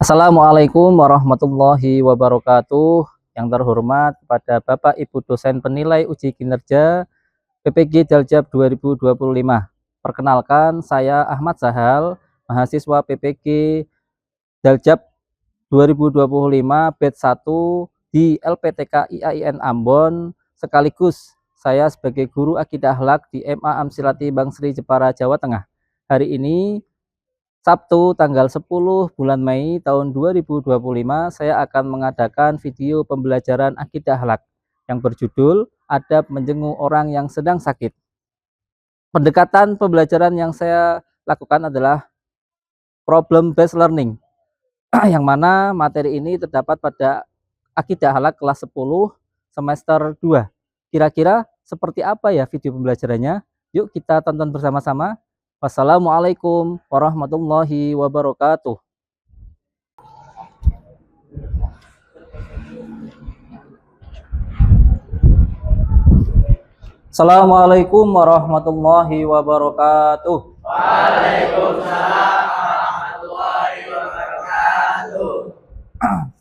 Assalamualaikum warahmatullahi wabarakatuh. Yang terhormat kepada Bapak Ibu dosen penilai uji kinerja PPG Daljab 2025. Perkenalkan, saya Ahmad Zahal, mahasiswa PPG Daljab 2025 batch 1 di LPTK IAIN Ambon, sekaligus saya sebagai guru akidah akhlak di MA Amsilati Bangsri Jepara, Jawa Tengah. Hari ini Sabtu tanggal 10 bulan Mei tahun 2025, saya akan mengadakan video pembelajaran akidah akhlak yang berjudul Adab Menjenguk Orang yang Sedang Sakit. Pendekatan pembelajaran yang saya lakukan adalah problem based learning, yang mana materi ini terdapat pada akidah akhlak kelas 10 semester 2. Kira-kira seperti apa ya video pembelajarannya? Yuk kita tonton bersama-sama. Wassalamualaikum warahmatullahi wabarakatuh. Assalamualaikum warahmatullahi wabarakatuh. Waalaikumsalam warahmatullahi wabarakatuh.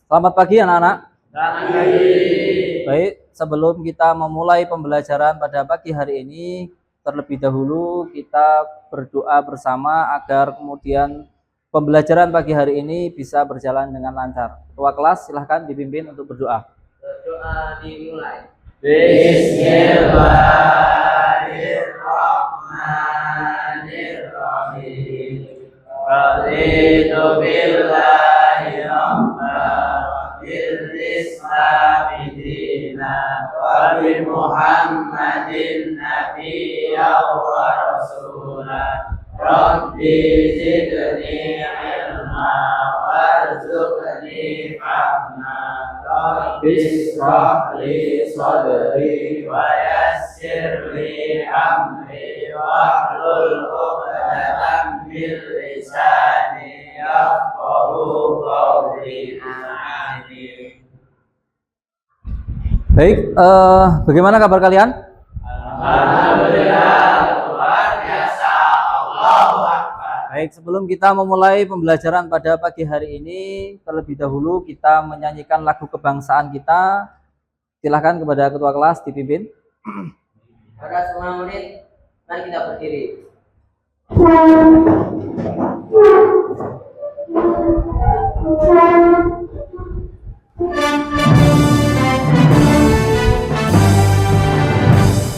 Selamat pagi anak-anak. Selamat pagi. Baik, sebelum kita memulai pembelajaran pada pagi hari ini, terlebih dahulu kita berdoa bersama agar kemudian pembelajaran pagi hari ini bisa berjalan dengan lancar. Ketua kelas silahkan dipimpin untuk berdoa. Berdoa dimulai. Bismillahirrahmanirrahim. Raditu billahi rabban bil islami dinan wa bi Muhammadin nabiyyan wa rasulan. Rabbi zidni ilma warzuqni fahma. Rabbi ishrah li sadri wa yassir li amri wahlul 'uqdatam min lisani yafqahu qawli. Amin. Baik, bagaimana kabar kalian? Alhamdulillah, luar biasa. Allahu Akbar. Baik, sebelum kita memulai pembelajaran pada pagi hari ini, terlebih dahulu kita menyanyikan lagu kebangsaan kita. Silahkan kepada ketua kelas dipimpin. Pada semua murid, mari kita berdiri.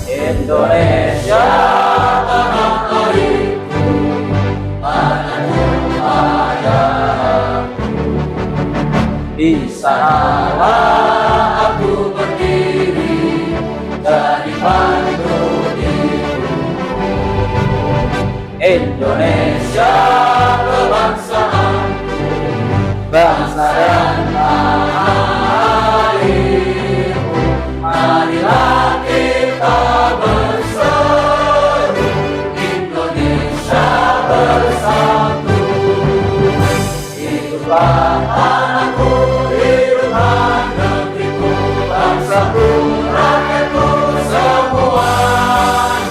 Indonesia tanah airku, tanah Jaya. Di sanalah aku berdiri dari pandu itu. Indonesia kebangsaanku, bangsa dan tanah airku. Marilah kita berseru, Indonesia bersatu. Hiduplah tanahku, hiduplah negeriku, bangsaku, rakyatku semuanya.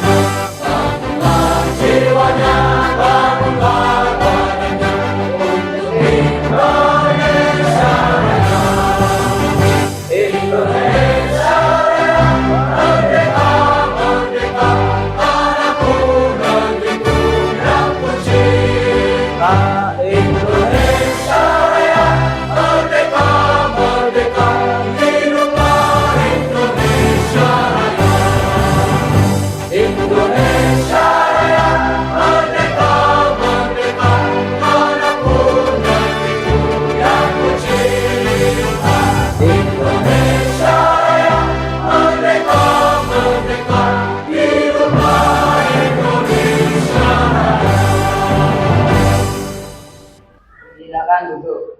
Bangunlah jiwanya, bangunlah badannya untuk Indonesia Raya. Indonesia Raya, merdeka, merdeka, tanahku, negeriku yang kucinta. Indonesia Raya, merdeka, merdeka, hiduplah Indonesia Raya. Indonesia Raya, merdeka, merdeka, tanahku, negeriku yang kucinta. Indonesia Raya, merdeka, merdeka, hiduplah Indonesia Raya. Silakan duduk.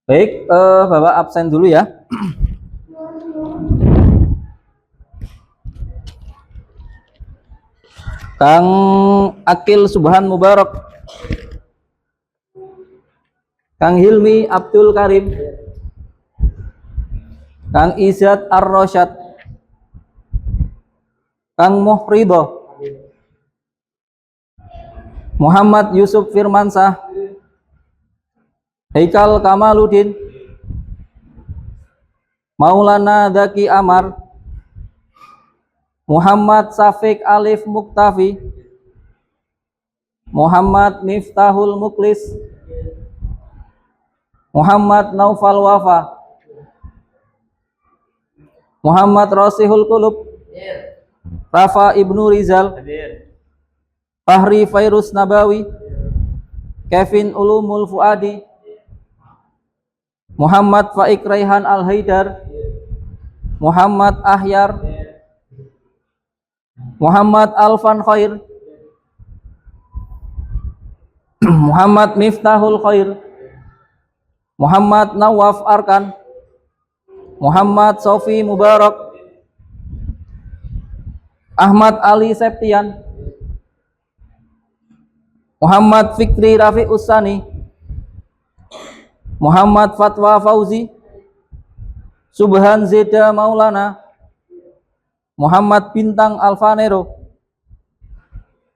Baik, Bapak absen dulu ya. Kang Akil Subhan Mubarak, Kang Hilmi Abdul Karim, Kang Izzat Ar-Rosyad, Kang Muhrido, Muhammad Yusuf Firmansah, Haikal Kamaluddin, Maulana Zaki Amar, Muhammad Safiq Alif Muktafi, Muhammad Miftahul Muklis, Muhammad Naufal Wafa, Muhammad Rosihul Qulub, Rafa Ibnu Rizal, Fahri Fairuz Nabawi, Kevin Ulumul Fuadi, Muhammad Faik Raihan Al-Haidar, Muhammad Ahyar, Muhammad Alfan Khair, Muhammad Miftahul Khair, Muhammad Nawaf Arkan, Muhammad Sofi Mubarak, Ahmad Ali Septian, Muhammad Fikri Rafi Usani, Muhammad Fatwa Fauzi, Subhan Zeda Maulana, Muhammad Bintang Alfanero,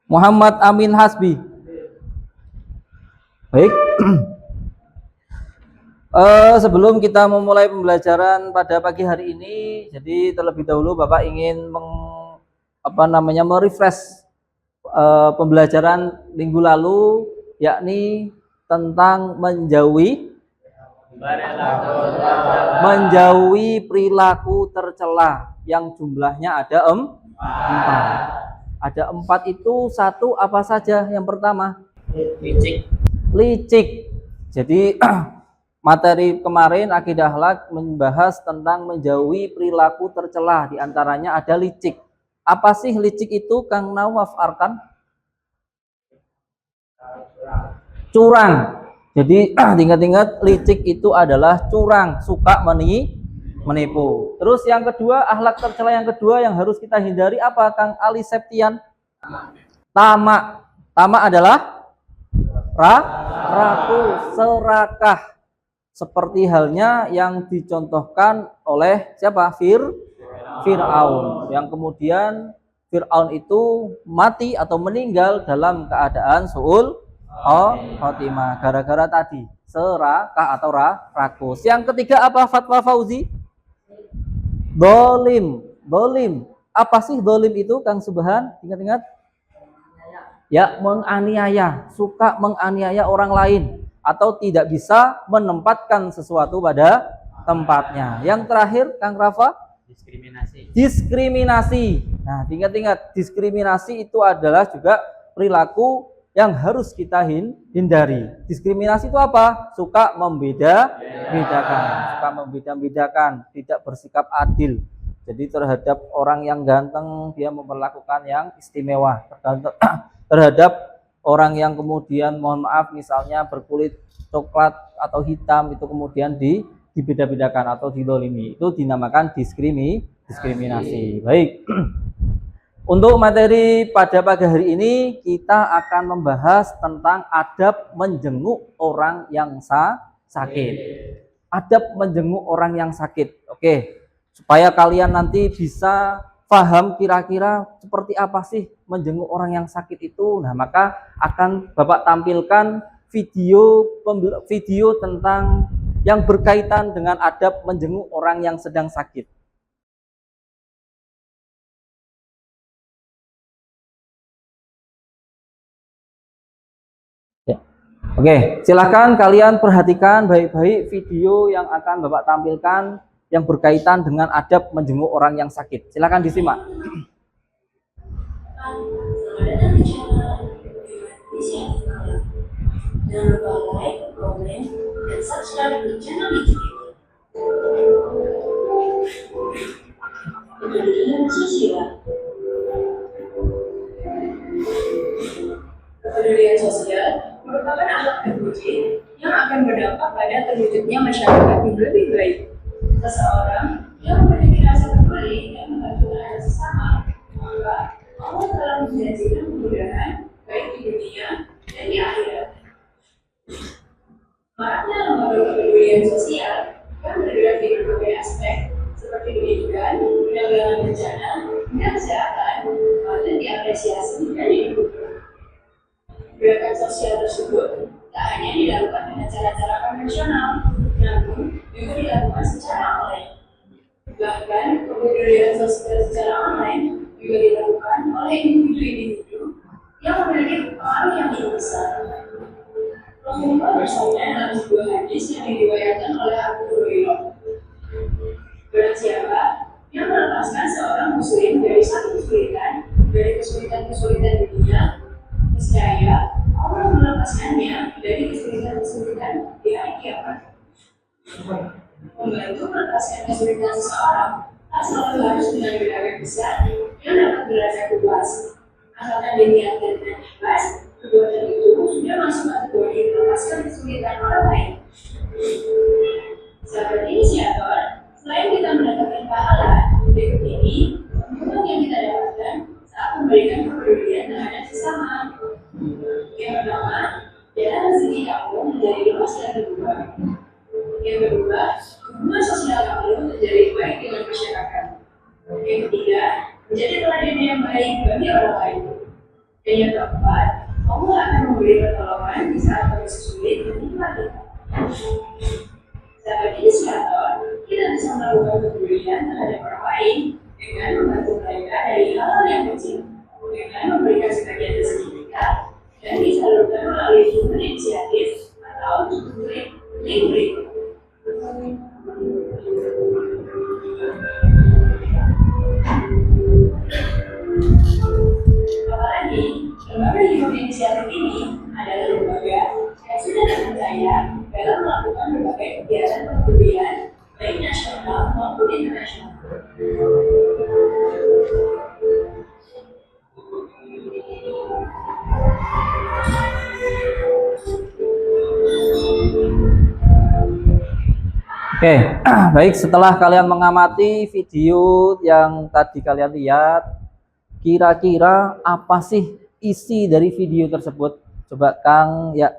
Muhammad Amin Hasbi. Baik. Sebelum kita memulai pembelajaran pada pagi hari ini, jadi terlebih dahulu Bapak ingin merefresh pembelajaran minggu lalu, yakni tentang menjauhi perilaku tercela yang jumlahnya ada 4. Ada 4 itu, satu apa saja? Yang pertama, licik. Jadi materi kemarin akidah akhlak membahas tentang menjauhi perilaku tercela, di antaranya ada licik. Apa sih licik itu, Kang Nawaf Arkan? Curang. Jadi ingat-ingat, licik itu adalah curang, suka menipu. Terus yang kedua, akhlak tercela yang kedua yang harus kita hindari apa, Kang Ali Septian? Tamak. Tamak adalah raku, serakah. Seperti halnya yang dicontohkan oleh siapa? Fir'aun. Yang kemudian Fir'aun itu mati atau meninggal dalam keadaan su'ul khotimah, gara-gara tadi serakah atau rakus. Yang ketiga apa, Fatwa Fauzi? Dolim. Apa sih dolim itu, Kang Subhan? Ingat-ingat? Ya, menganiaya, suka menganiaya orang lain atau tidak bisa menempatkan sesuatu pada tempatnya. Yang terakhir, Kang Rafa? Diskriminasi. Nah, ingat-ingat, diskriminasi itu adalah juga perilaku yang harus kita hindari. Diskriminasi itu apa? Suka membeda-bedakan, tidak bersikap adil. Jadi terhadap orang yang ganteng dia memperlakukan yang istimewa. Terhadap orang yang kemudian, mohon maaf, misalnya berkulit coklat atau hitam, itu kemudian dibeda-bedakan atau didolimi. Itu dinamakan diskriminasi. Baik. Untuk materi pada pagi hari ini, kita akan membahas tentang adab menjenguk orang yang sakit. Adab menjenguk orang yang sakit. Oke, supaya kalian nanti bisa paham kira-kira seperti apa sih menjenguk orang yang sakit itu. Nah, maka akan Bapak tampilkan video tentang yang berkaitan dengan adab menjenguk orang yang sedang sakit. Oke, silakan kalian perhatikan baik-baik video yang akan Bapak tampilkan yang berkaitan dengan adab menjenguk orang yang sakit. Silakan disimak. Jangan lupa like, komen, dan subscribe di channel YouTube. Kepedulian sosial merupakan akhlak terpuji yang akan berdampak pada terwujudnya masyarakat yang lebih baik. Seseorang yang memiliki rasa peduli dan membantu sesama, maka Allah telah menjanjikan kemudahan baik di dunia dan di akhirat. Maraknya lembaga kepedulian sosial yang bergerak di berbagai aspek seperti pendidikan, penanggulangan bencana, dan kesehatan apresiasi dan didukung. Gerakan sosial tersebut tak hanya dilakukan dengan cara-cara konvensional, namun juga dilakukan secara online. Bahkan pemberdayaan sosial secara online juga dilakukan oleh individu-individu yang memiliki pengaruh yang cukup besar. Rasulullah bersabda dalam sebuah hadis yang diriwayatkan oleh Abu Hurairah, barang siapa yang melepaskan seorang muslim dari satu kesulitan, dari kesulitan-kesulitan dunia, niscaya Allah melepaskannya dari kesulitan-kesulitan di hari kiamat. Membantu melepaskan kesulitan seseorang tak selalu harus dengan gerakan besar yang dapat berasa luas. Asalkan diniatkan dengan ikhlas, perbuatan itu sudah masuk kategori melepaskan kesulitan orang lain. Sahabat inisiator, selain kita mendapatkan pahala, berikut ini keuntungan yang kita dapatkan saat memberikan kepedulian terhadap sesama. Yang pertama, jalan rezeki kamu menjadi luas dan terbuka. Yang kedua, hubungan sosial kamu menjadi baik dengan masyarakat. Yang ketiga, menjadi teladan yang baik bagi orang lain. Dan yang keempat, Allah akan memberi pertolongan di saat kondisi sulit menimpa kita. Sahabat inisiator, kita bisa melakukan kepedulian terhadap orang lain dengan membantu mereka dari hal-hal yang kecil, dengan memberikan sebagian rezeki kita, dan disalurkan melalui human inisiatif atau link. Apalagi, lembaga human inisiatif ini adalah lembaga yang sudah terpercaya dalam melakukan berbagai kegiatan kepedulian baik nasional maupun internasional. Oke, baik, setelah kalian mengamati video yang tadi kalian lihat, kira-kira apa sih isi dari video tersebut? Coba Kang ya.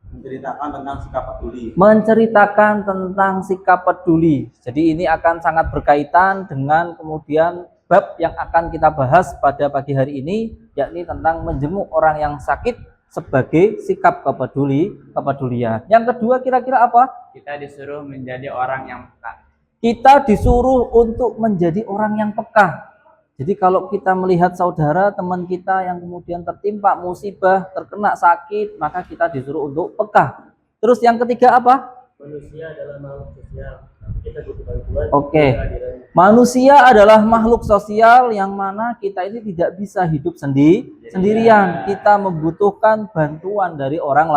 Menceritakan tentang sikap peduli. Menceritakan tentang sikap peduli. Jadi ini akan sangat berkaitan dengan kemudian bab yang akan kita bahas pada pagi hari ini, yakni tentang menjenguk orang yang sakit sebagai sikap kepedulian. Yang kedua kira-kira apa? Kita disuruh menjadi orang yang peka. Kita disuruh untuk menjadi orang yang peka. Jadi kalau kita melihat saudara, teman kita yang kemudian tertimpa musibah, terkena sakit, maka kita disuruh untuk peka. Terus yang ketiga apa? Manusia adalah makhluk sosial. Kita butuh bantuan. Oke. Manusia adalah makhluk sosial yang mana kita ini tidak bisa hidup sendirian. Kita membutuhkan bantuan dari orang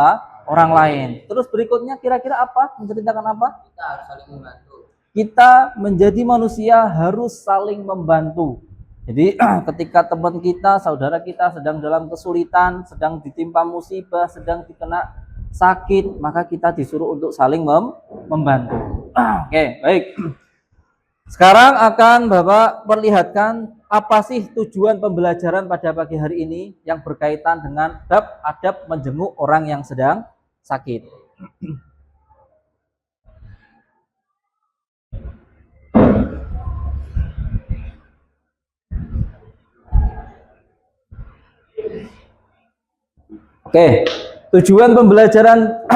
lain. Terus berikutnya kira-kira apa? Menceritakan apa? Kita harus saling membantu. Kita menjadi manusia harus saling membantu. Jadi ketika teman kita, saudara kita sedang dalam kesulitan, sedang ditimpa musibah, sedang dikena sakit, maka kita disuruh untuk saling membantu. Oke, baik. Sekarang akan Bapak perlihatkan apa sih tujuan pembelajaran pada pagi hari ini yang berkaitan dengan bab adab menjenguk orang yang sedang sakit. Oke, tujuan pembelajaran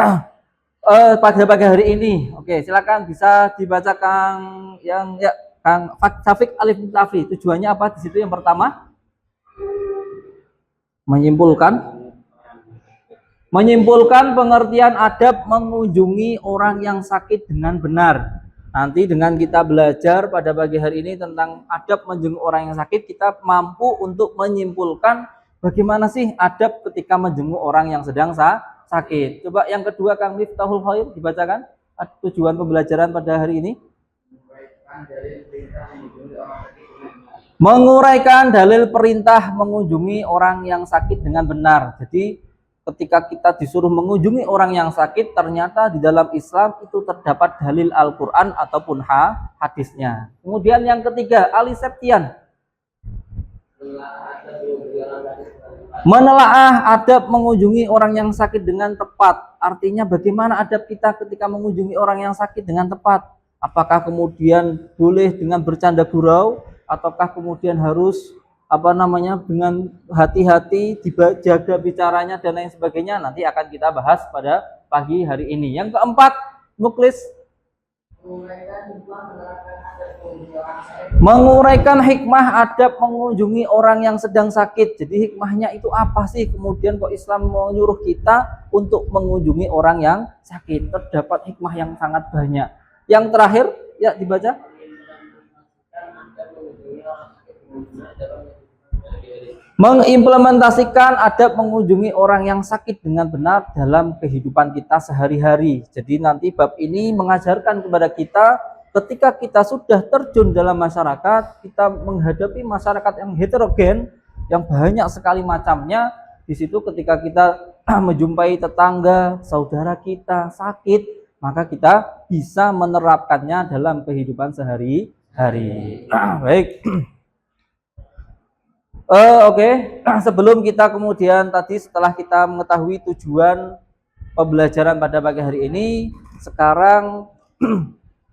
pada pagi hari ini. Oke, silakan bisa dibaca Kang yang ya Kang Safik Alif Tafi. Tujuannya apa di situ? Yang pertama menyimpulkan pengertian adab mengunjungi orang yang sakit dengan benar. Nanti dengan kita belajar pada pagi hari ini tentang adab menjenguk orang yang sakit, kita mampu untuk menyimpulkan bagaimana sih adab ketika menjenguk orang yang sedang sakit. Coba yang kedua Kang Miftahul Khair dibacakan tujuan pembelajaran pada hari ini. Menguraikan dalil perintah mengunjungi orang yang sakit dengan benar. Jadi ketika kita disuruh mengunjungi orang yang sakit, ternyata di dalam Islam itu terdapat dalil Al-Quran ataupun hadisnya. Kemudian yang ketiga, Ali Septian. Menelaah adab mengunjungi orang yang sakit dengan tepat. Artinya bagaimana adab kita ketika mengunjungi orang yang sakit dengan tepat? Apakah kemudian boleh dengan bercanda gurau, ataukah kemudian harus apa namanya, dengan hati-hati, dijaga bicaranya dan lain sebagainya, nanti akan kita bahas pada pagi hari ini. Yang keempat, Muklis, menguraikan hikmah adab mengunjungi orang yang sedang sakit. Jadi hikmahnya itu apa sih? Kemudian kok Islam menyuruh kita untuk mengunjungi orang yang sakit? Terdapat hikmah yang sangat banyak. Yang terakhir, ya dibaca. Mengimplementasikan adab mengunjungi orang yang sakit dengan benar dalam kehidupan kita sehari-hari. Jadi nanti bab ini mengajarkan kepada kita ketika kita sudah terjun dalam masyarakat, kita menghadapi masyarakat yang heterogen, yang banyak sekali macamnya. Di situ ketika kita menjumpai tetangga, saudara kita sakit, maka kita bisa menerapkannya dalam kehidupan sehari-hari. Baik. Oke. Sebelum kita kemudian tadi setelah kita mengetahui tujuan pembelajaran pada pagi hari ini, sekarang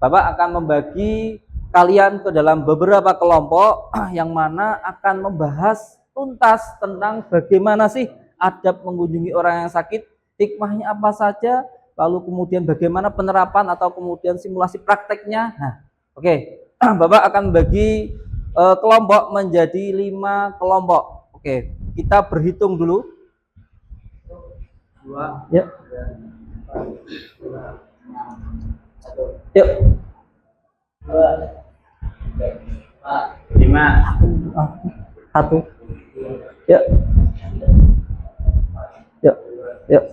Bapak akan membagi kalian ke dalam beberapa kelompok yang mana akan membahas tuntas tentang bagaimana sih adab mengunjungi orang yang sakit, hikmahnya apa saja, lalu kemudian bagaimana penerapan atau kemudian simulasi prakteknya. Nah, oke. Bapak akan membagi kelompok menjadi 5 kelompok. Oke, kita berhitung dulu. 2, ya. Yuk. 5. 1. Ya. Yuk. Yuk.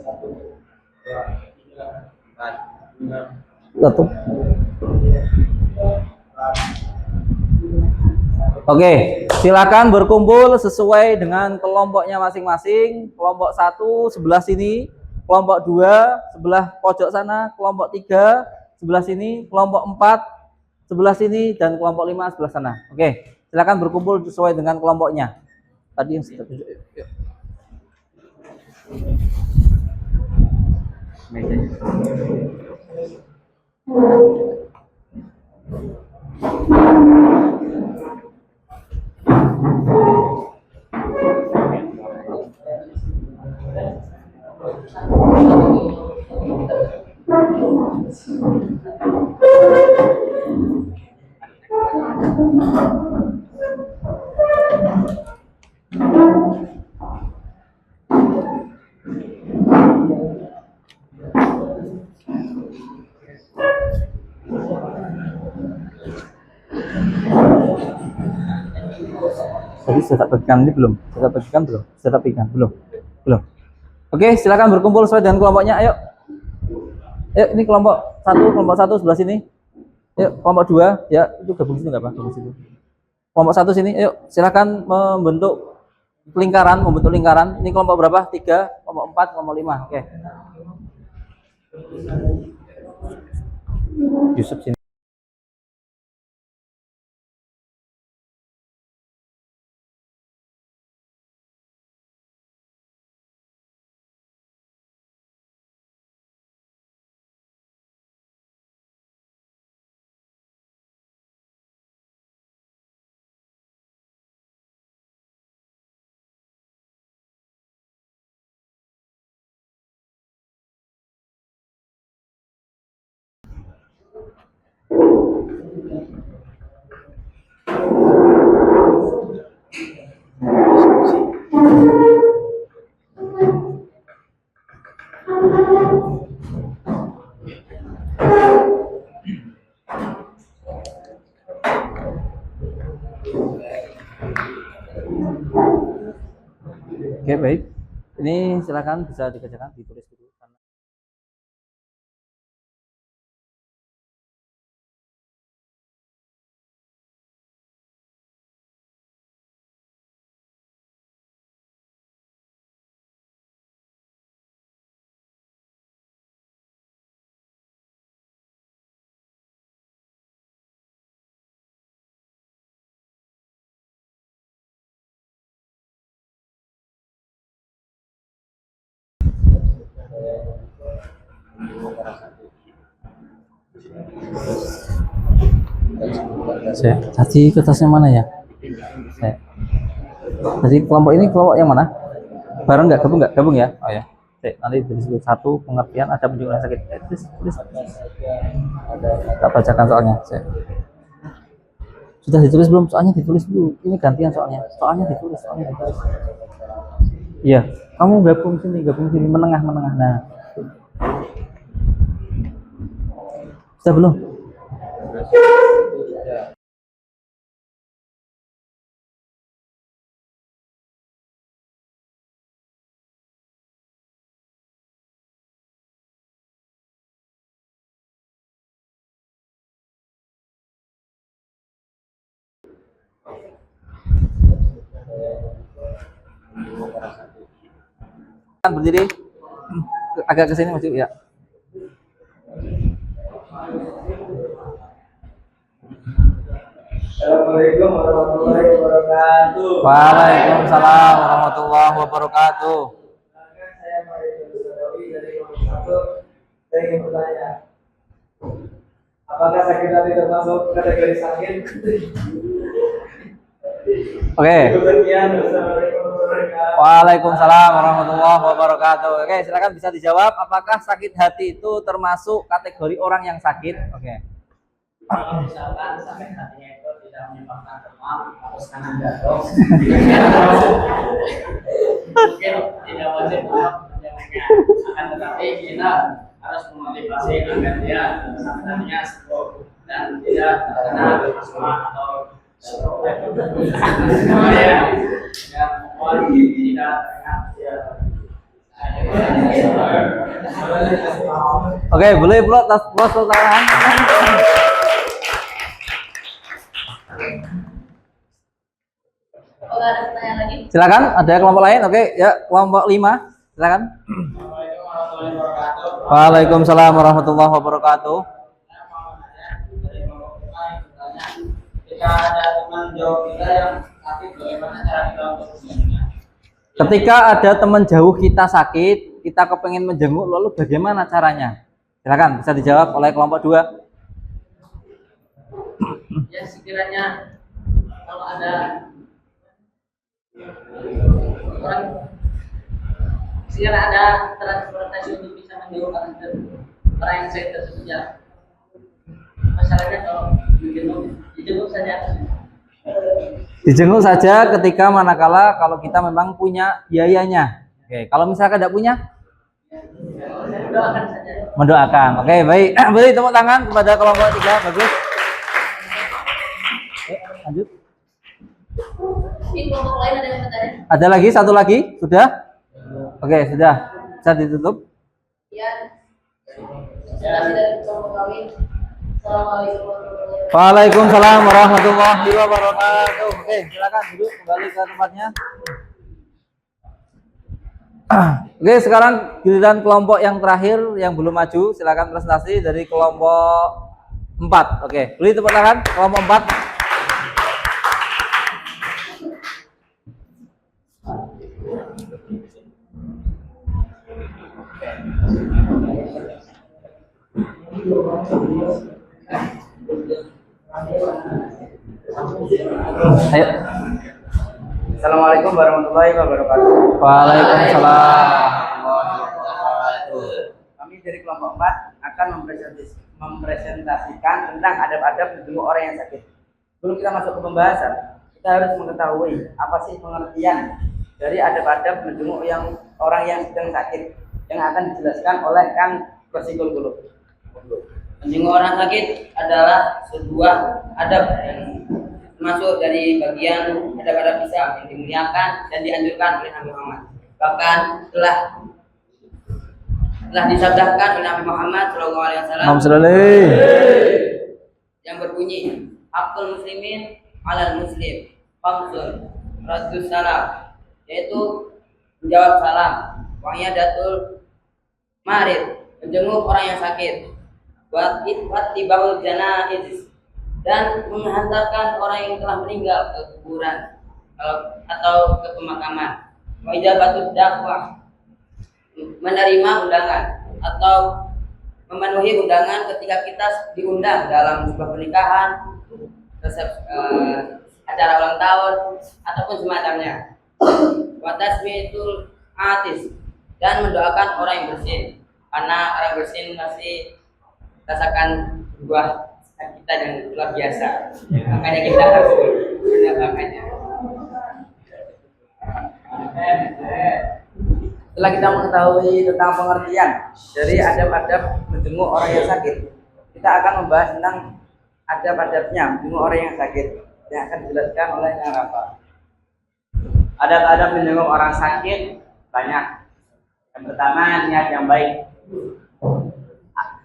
1. Oke, silakan berkumpul sesuai dengan kelompoknya masing-masing. Kelompok 1 sebelah sini, kelompok 2 sebelah pojok sana, kelompok 3 sebelah sini, kelompok 4 sebelah sini, dan kelompok 5 sebelah sana. Oke, silakan berkumpul sesuai dengan kelompoknya. Tadi yang sudah tunjuk. Tadi sudah tak bagikan ini belum? Sudah tak bagikan belum? Sudah tak bagikan belum? Belum. Oke, silakan berkumpul sesuai dengan kelompoknya. Ayo. Ayo, ini kelompok 1 sebelah sini. Ayo, kelompok 2, ya, itu gabung situ enggak apa? Gabung situ. Kelompok 1 sini. Ayo, silakan membentuk lingkaran. Ini kelompok berapa? 3, kelompok 4, kelompok 5. Oke. Yusuf sini. Oke, baik. Ini silakan bisa dikerjakan, ditulis dulu. Tadi kertasnya mana ya? Jadi kelompok ini kelompok yang mana? Bareng nggak? Gabung nggak? Gabung ya? Oh ya. Oke, nanti disebut satu pengertian ada penunjuk yang sakit. Tulis. Tak bacakan soalnya. Sudah ditulis belum? Soalnya ditulis dulu. Ini gantian soalnya. Soalnya ditulis. Iya. Kamu gabung sini, menengah. Nah. Sudah belum? Berdiri agak ke sini maju ya. Assalamualaikum warahmatullahi wabarakatuh. Waalaikumsalam warahmatullahi wabarakatuh. Saya Mario Sadawi dari Komisi 1. Saya ingin bertanya, apakah sakit hati termasuk kategori sakit? Oke. Sekian, wassalamualaikum warahmatullahi wabarakatuh. Waalaikumsalam warahmatullahi wabarakatuh. Oke, silakan bisa dijawab. Apakah sakit hati itu termasuk kategori orang yang sakit? Oke. Kalau misalkan sakit hatinya itu tidak menyebabkan demam atau serangan jantung, mungkin tidak wajib untuk menjawabnya. Akan tetapi kita harus memotivasi agar dia sakit hatinya sembuh dan tidak terkena asma atau stroke. Ya, mohon tidak Oke, boleh pula tas tangan. Kalau ada pertanyaan lagi? Silakan, ada kelompok lain. Oke, ya kelompok 5. Silakan. Assalamualaikum warahmatullahi wabarakatuh. Waalaikumsalam warahmatullahi wabarakatuh. Jika ada teman jauh kita yang sakit, bagaimana cara kita untuk menjenguknya? Ketika ada teman jauh kita sakit, kita kepengen menjenguk, lalu bagaimana caranya? Silakan, bisa dijawab oleh kelompok 2. ya sekiranya kalau ada orang sekiranya ada transportasi untuk bisa menjauhkan orang yang sakit tersebut ya masalahnya kalau dijenguk saja. Dijenguk saja ketika manakala kalau kita memang punya biayanya. Oke, kalau misalkan tidak punya, Doakan saja. mendoakan. Oke, baik. Beri tepuk tangan kepada kelompok 3. Bagus. Lanjut. Di kelompok lain ada yang bertanya? Ada lagi, satu lagi, sudah? Oke, sudah. Bisa ditutup. Ya. Terima kasih dari kelompok kami. Assalamualaikum warahmatullahi wabarakatuh. Waalaikumsalam warahmatullahi wabarakatuh. Oke, silakan duduk kembali ke tempatnya. Oke, sekarang giliran kelompok yang terakhir yang belum maju. Silakan presentasi dari kelompok 4. Oke, beri tepuk tangan kelompok 4. Ayo. Assalamualaikum warahmatullahi wabarakatuh. Waalaikumsalam. Kami dari kelompok 4 akan mempresentasikan tentang adab-adab menjenguk orang yang sakit. Sebelum kita masuk ke pembahasan, kita harus mengetahui apa sih pengertian dari adab-adab menjenguk orang yang sedang sakit yang akan dijelaskan oleh Kang Bersikul dulu. Menjenguk orang sakit adalah sebuah adab yang termasuk dari bagian adab-adab Islam yang dimuliakan dan dianjurkan oleh Nabi Muhammad. Bahkan telah disabdakan oleh Nabi Muhammad SAW yang berbunyi Hakul muslimin alal muslim khamsun raddus salam, yaitu menjawab salam, wa'iyadatul marid, menjenguk orang yang sakit, wattiba'ul janaiz, dan menghantarkan orang yang telah meninggal ke kuburan atau ke pemakaman, wa'ijabatud dakwah, menerima undangan atau memenuhi undangan ketika kita diundang dalam sebuah pernikahan, acara ulang tahun ataupun semacamnya. Wa tasmiyatul atis, dan mendoakan orang yang bersin, karena orang bersin masih rasakan buah kita yang luar biasa. Makanya kita harus mendoakannya. Setelah kita mengetahui tentang pengertian dari adab-adab menjenguk orang yang sakit, kita akan membahas tentang adab-adabnya menjenguk orang yang sakit yang akan dijelaskan oleh Kang Rafa. Adab-adab menjenguk orang sakit banyak. Yang pertama, niat yang baik.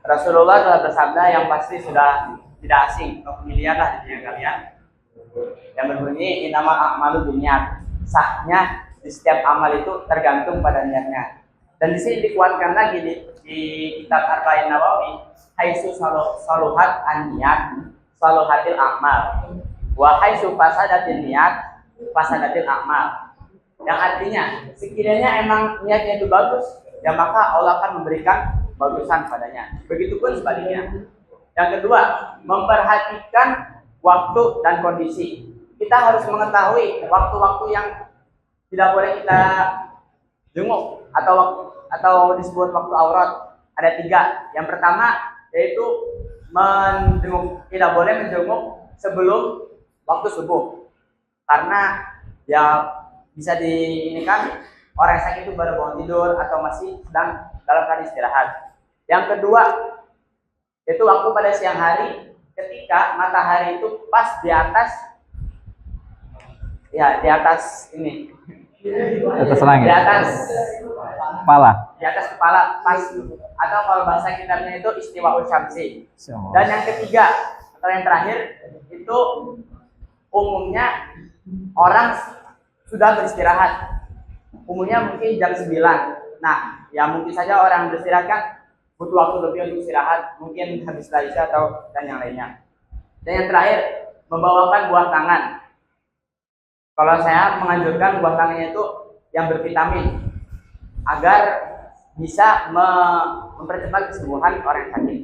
Rasulullah telah bersabda yang pasti sudah tidak asing, familiar lah di kalian. Yang berbunyi innamal a'malu binniyat. Sahnya di setiap amal itu tergantung pada niatnya. Dan di sini dikuatkan lagi di kitab Arba'in Nawawi, haitsu saluhat an-niyat, saluhatil a'mal. Wa haitsu fasadatin niyat, fasadatil a'mal. Yang artinya, sekiranya emang niatnya itu bagus, ya maka Allah akan memberikan bagusan padanya. Begitupun sebaliknya. Yang kedua, memperhatikan waktu dan kondisi. Kita harus mengetahui waktu-waktu yang tidak boleh kita jenguk atau disebut waktu aurat. Ada 3. Yang pertama yaitu menjenguk, tidak boleh menjenguk sebelum waktu subuh, karena ya bisa diinikan orang yang sakit itu baru bangun tidur atau masih sedang dalam keadaan istirahat. Yang kedua yaitu waktu pada siang hari, ketika matahari itu pas di atas ini, Atas langit. di atas Kepala. kepala pas, atau kalau bahasa kitabnya itu istiwaul syamsi. Dan yang ketiga atau yang terakhir itu umumnya orang sudah beristirahat, umumnya mungkin jam 9. Nah, ya mungkin saja orang beristirahat kan butuh waktu lebih untuk istirahat, mungkin habis isya atau dan yang lainnya. Dan yang terakhir, membawakan buah tangan. Kalau saya menganjurkan buah tangannya itu yang bervitamin, agar bisa mempercepat kesembuhan orang yang sakit.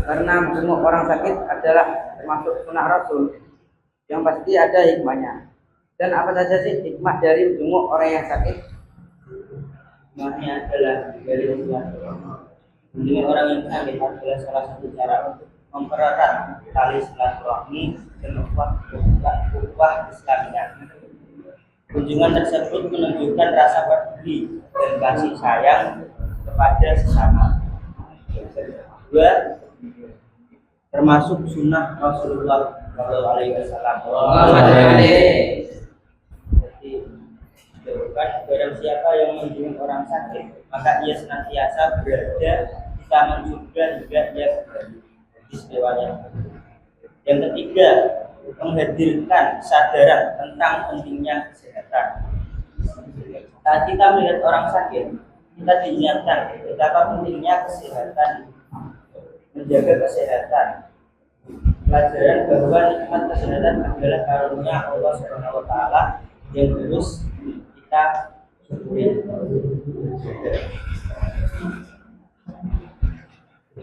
Karena menjenguk orang sakit adalah termasuk sunnah Rasul yang pasti ada hikmahnya. Dan apa saja sih hikmah dari menjenguk orang yang sakit? Hikmahnya adalah dari menjenguk orang yang sakit adalah salah satu cara untuk mempererat tali silaturahmi dan ukhuwah Islamiyah. Kunjungan tersebut menunjukkan rasa peduli dan kasih sayang kepada sesama. Kedua, termasuk sunnah Rasulullah SAW. Jadi, barang siapa yang menjenguk orang sakit, maka ia senantiasa berada di taman surga hingga dia kembali. Istimewanya. Yang ketiga, menghadirkan kesadaran tentang pentingnya kesehatan. Saat kita melihat orang sakit, kita diingatkan betapa pentingnya kesehatan, menjaga kesehatan. Pelajaran bahwa nikmat kesehatan adalah karunia Allah Subhanahu wa taala yang terus kita syukuri.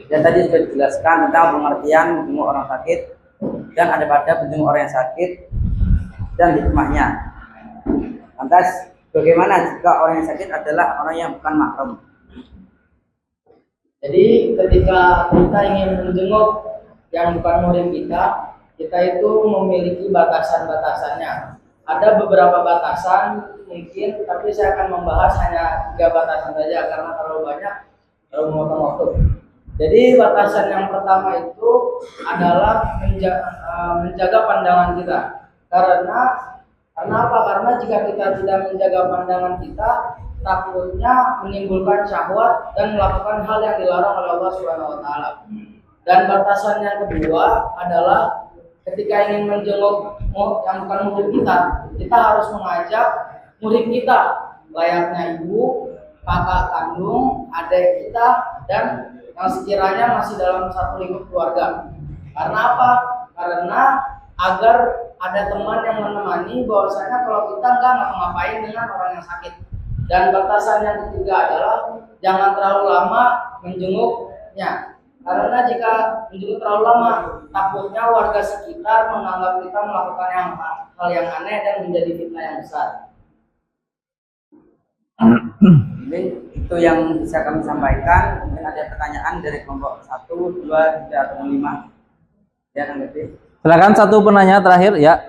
Dan tadi sudah dijelaskan tentang pengertian menjenguk orang sakit dan ada pada menjenguk orang yang sakit dan hikmahnya. Lantas bagaimana jika orang yang sakit adalah orang yang bukan mahram? Jadi ketika kita ingin menjenguk yang bukan muhrim kita itu memiliki batasan-batasannya. Ada beberapa batasan mungkin, tapi saya akan membahas hanya 3 batasan saja karena terlalu banyak, terlalu memotong waktu. Jadi batasan yang pertama itu adalah menjaga pandangan kita. Karena apa? Karena jika kita tidak menjaga pandangan kita, takutnya menimbulkan syahwat dan melakukan hal yang dilarang oleh Allah Subhanahu wa taala. Dan batasan yang kedua adalah ketika ingin menjenguk yang bukan murid kita harus mengajak murid kita, layaknya ibu, kakak kandung, adik kita, dan yang sekiranya masih dalam satu lingkup keluarga. Karena apa? Karena agar ada teman yang menemani, bahwasanya kalau kita nggak ngapa-ngapain dengan orang yang sakit. Dan batasan yang ketiga adalah jangan terlalu lama menjenguknya. Karena jika menjenguk terlalu lama, takutnya warga sekitar menganggap kita melakukan hal yang aneh dan menjadi fitnah yang besar. Mungkin itu yang bisa kami sampaikan. Mungkin ada pertanyaan dari kelompok 1, 2, 3, atau 5. Ya, tanggapi. Silakan satu penanya terakhir ya.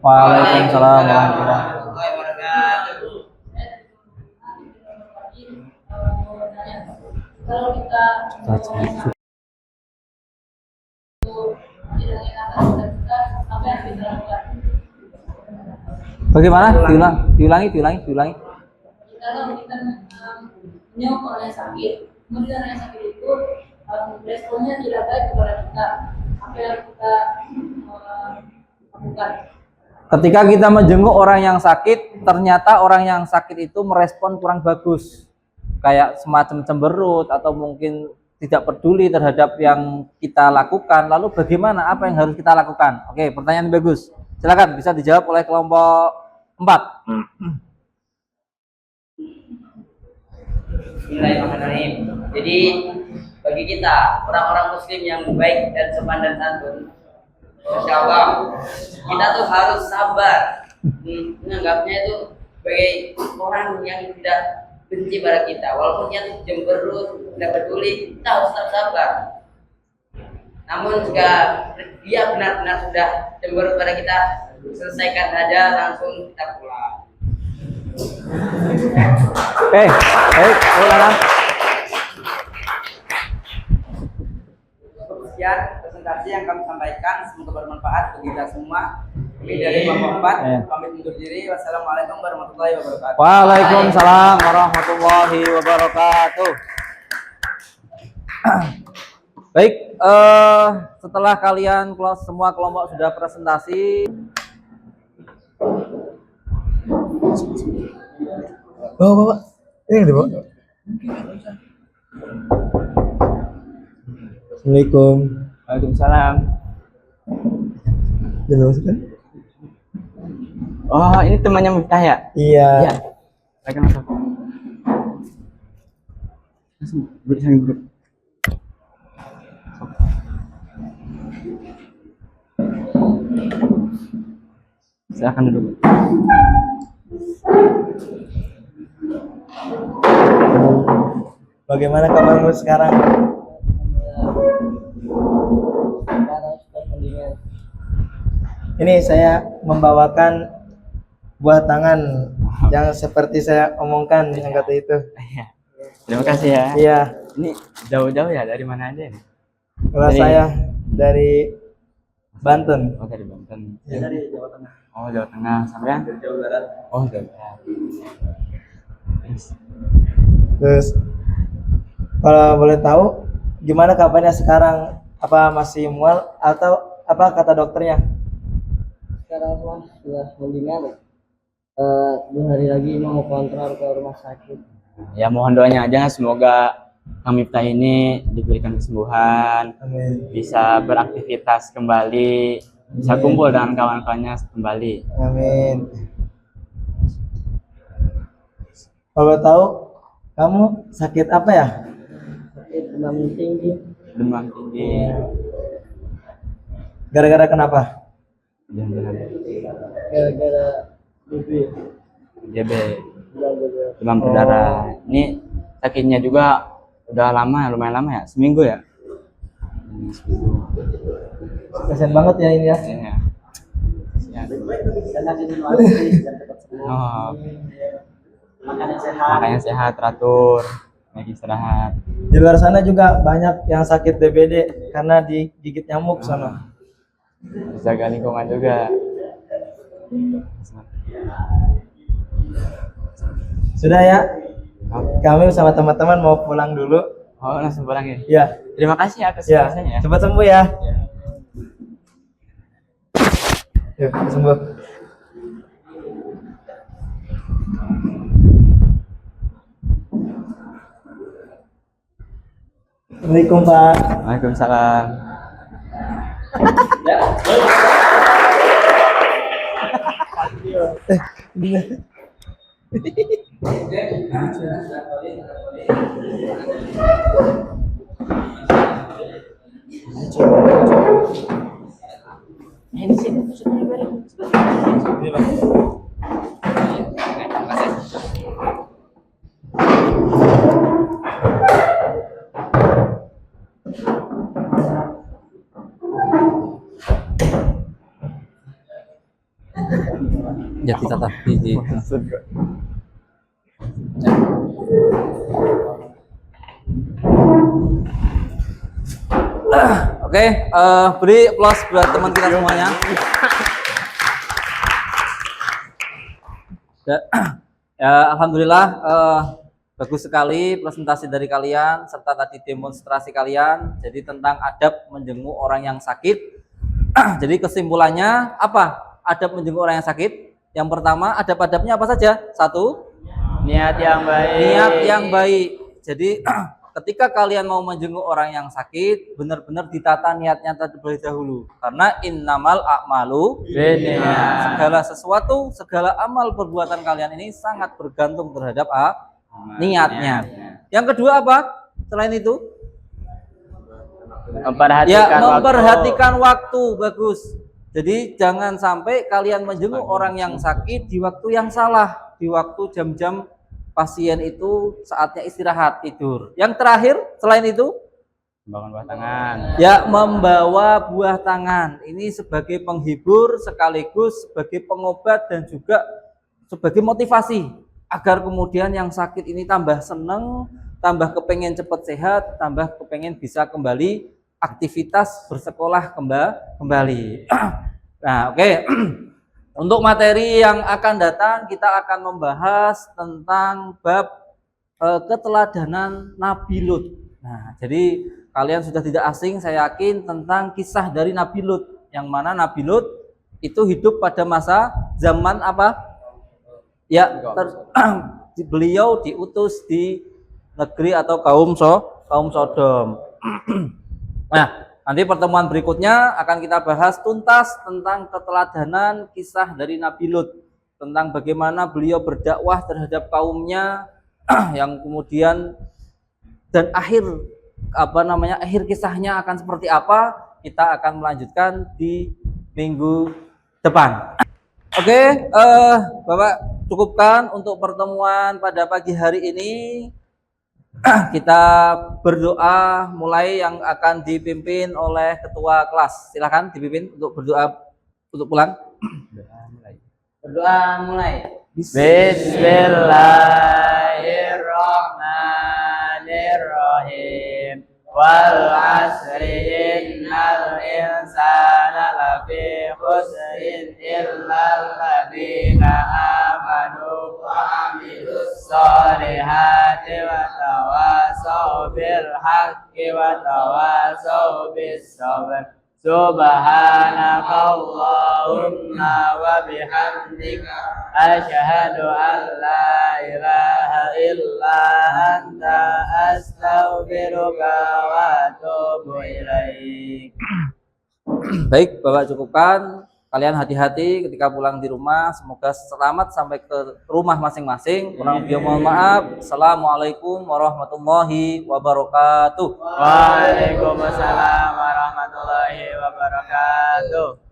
Waalaikumsalam warahmatullahi wabarakatuh. Kalau kita apa yang kita lakukan? Bagaimana? Diulangi. Kalau kita menyok orang yang sakit, kemudian orang yang sakit itu responnya tidak baik kepada kita, apa yang kita lakukan? Ketika kita menjenguk orang yang sakit, ternyata orang yang sakit itu merespon kurang bagus, kayak semacam cemberut atau mungkin tidak peduli terhadap yang kita lakukan. Lalu bagaimana? Apa yang harus kita lakukan? Oke, pertanyaan bagus. Silakan bisa dijawab oleh kelompok 4. Bismillahirrahmanirrahim. Jadi bagi kita orang-orang muslim yang baik dan sopan dan santun, Masya Allah, kita tuh harus sabar menganggapnya itu sebagai orang yang tidak benci pada kita. Walaupun dia tuh cemberut, tidak peduli, kita harus tetap sabar. Namun jika dia benar-benar sudah cemberut pada kita, selesaikan saja, langsung kita pulang. Ulangan. Sekian presentasi yang kami sampaikan, semoga bermanfaat bagi kita semua. Kami dari kelompok 4 pamit undur diri. Wassalamualaikum warahmatullahi wabarakatuh. Waalaikumsalam warahmatullahi wabarakatuh. Baik, setelah kalian semua kelompok sudah presentasi, Bawa. Ini dibawa. Assalamualaikum. Waalaikumsalam. Jangan masuk kan? Oh, ini temannya Miftah ya? Iya. Mereka masuk. Langsung saling duduk. Silakan duduk. Bagaimana kabarmu sekarang? Ini saya membawakan buah tangan yang seperti saya omongkan yang kata itu. Iya. Terima kasih ya. Iya. Ini jauh-jauh ya, dari mana aja nih? Kalau saya dari Banten. Oh, dari Banten. Ya, dari Jawa Tengah. Oh, Jawa Tengah. Sampai Dari Jawa Barat. Oh, Jawa Barat. Terus kalau boleh tahu gimana kabarnya sekarang? Apa masih mual atau apa kata dokternya? Sekarang sudah mendingan. 2 hari lagi mau kontrol ke rumah sakit. Ya, mohon doanya aja, semoga Kang Miftah ini diberikan kesembuhan, Amin. bisa beraktivitas kembali, bisa Amin. kumpul dengan kawan-kawannya kembali. Amin. Kalau tahu kamu sakit apa ya? Sakit demam tinggi. Demam tinggi, Gara-gara kenapa? jangan-jangan Gara-gara BB. diabetes, demam berdarah. Ini sakitnya juga udah lama, lumayan lama ya, seminggu ya. Kasian banget ya ini ya. Iya. Oh, makanya sehat, teratur, lagi istirahat. Di luar sana juga banyak yang sakit DBD karena digigit nyamuk sana. Jaga lingkungan juga. Sudah ya. Kami sama teman-teman mau pulang dulu. Oh, langsung pulang ya. Ya. Terima kasih atas Ya. jelasannya ya. Cepat sembuh ya. Yuk, sembuh. Assalamualaikum Pak. Waalaikumsalam. Gila. Ini Bang. Ya kita tadi. Oke, beri aplaus buat teman kita semuanya. Ya, alhamdulillah bagus sekali presentasi dari kalian serta tadi demonstrasi kalian. Jadi tentang adab menjenguk orang yang sakit. Jadi kesimpulannya apa? Adab menjenguk orang yang sakit. Yang pertama, adab-adabnya apa saja? Satu, Niat yang baik. niat yang baik. Jadi ketika kalian mau menjenguk orang yang sakit, benar-benar ditata niatnya terlebih dahulu. Karena innamal a'malu Binniyat. segala sesuatu, segala amal perbuatan kalian ini sangat bergantung terhadap niatnya. Yang kedua apa? Selain itu? Ya, memperhatikan waktu. Bagus. Jadi jangan sampai kalian menjenguk orang yang sakit di waktu yang salah, di waktu jam-jam pasien itu saatnya istirahat tidur. Yang terakhir selain itu, Membangun buah tangan. ya membawa buah tangan. Ini sebagai penghibur sekaligus sebagai pengobat dan juga sebagai motivasi agar kemudian yang sakit ini tambah seneng, tambah kepengen cepat sehat, tambah kepengen bisa kembali aktivitas bersekolah kembali. Nah, oke. Untuk materi yang akan datang kita akan membahas tentang bab keteladanan Nabi Lut. Nah, jadi kalian sudah tidak asing saya yakin tentang kisah dari Nabi Lut, yang mana Nabi Lut itu hidup pada masa zaman apa? Ya, beliau diutus di negeri atau kaum Sodom. Nah, nanti pertemuan berikutnya akan kita bahas tuntas tentang keteladanan kisah dari Nabi Lut, tentang bagaimana beliau berdakwah terhadap kaumnya yang kemudian dan akhir kisahnya akan seperti apa, kita akan melanjutkan di minggu depan. Oke, Bapak cukupkan untuk pertemuan pada pagi hari ini. Kita berdoa mulai yang akan dipimpin oleh ketua kelas. Silakan dipimpin untuk berdoa untuk pulang. Berdoa mulai. Bismillahirrahmanirrahim. Wal asri innal insana lafi khusrin illal ladzina amanu wa amilus solihati wa tawasau bil haqqi wa tawasau bis sabr. Subhanakallahumma wa bihamdika asyhadu an la ilaha illa anta astaghfiruka wa atubu ilaik. Baik, Bapak cukupkan. Kalian hati-hati ketika pulang di rumah. Semoga selamat sampai ke rumah masing-masing. Kurang lebih mohon maaf. Assalamualaikum warahmatullahi wabarakatuh. Waalaikumsalam warahmatullahi wabarakatuh.